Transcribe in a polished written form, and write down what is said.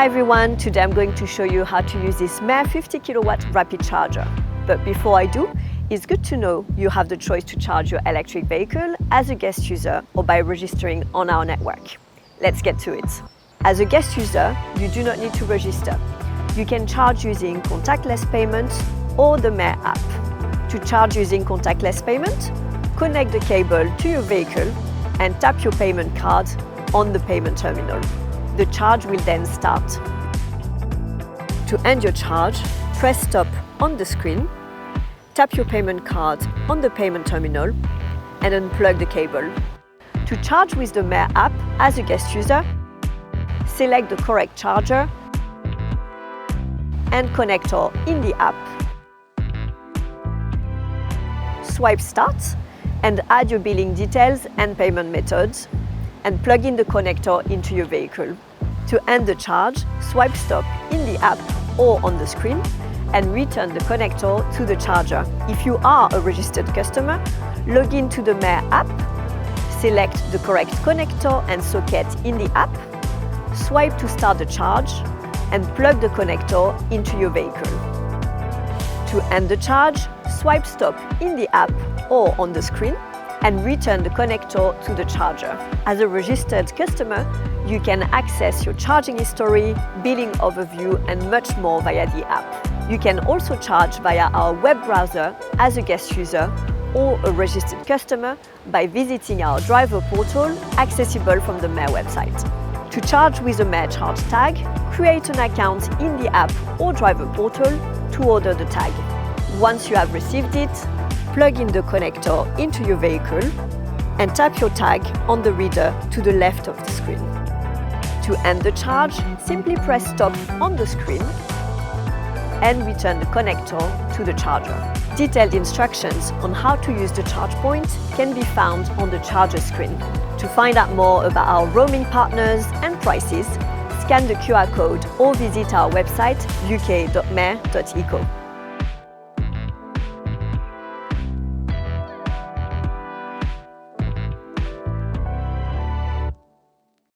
everyone, today I'm going to show you how to use this Mer 50 kilowatt rapid charger. But before I do, it's good to know you have the choice to charge your electric vehicle as a guest user or by registering on our network. Let's get to it. As a guest user, you do not need to register. You can charge using contactless payment or the Mer app. To charge using contactless payment, connect the cable to your vehicle and tap your payment card on the payment terminal. The charge will then start. To end your charge, press stop on the screen, tap your payment card on the payment terminal, and unplug the cable. To charge with the Mer app as a guest user, select the correct charger and connector in the app. Swipe Start and add your billing details and payment methods, and plug in the connector into your vehicle. To end the charge, swipe Stop in the app or on the screen and return the connector to the charger. If you are a registered customer, log into the Mer app, select the correct connector and socket in the app, swipe to start the charge, and plug the connector into your vehicle. To end the charge, swipe Stop in the app or on the screen and return the connector to the charger. As a registered customer, you can access your charging history, billing overview, and much more via the app. You can also charge via our web browser as a guest user or a registered customer by visiting our driver portal accessible from the Mer website. To charge with a Mer charge tag, create an account in the app or driver portal to order the tag. Once you have received it, plug in the connector into your vehicle and tap your tag on the reader to the left of the screen. To end the charge, simply press Stop on the screen and return the connector to the charger. Detailed instructions on how to use the charge point can be found on the charger screen. To find out more about our roaming partners and prices, scan the QR code or visit our website uk.mer.eco.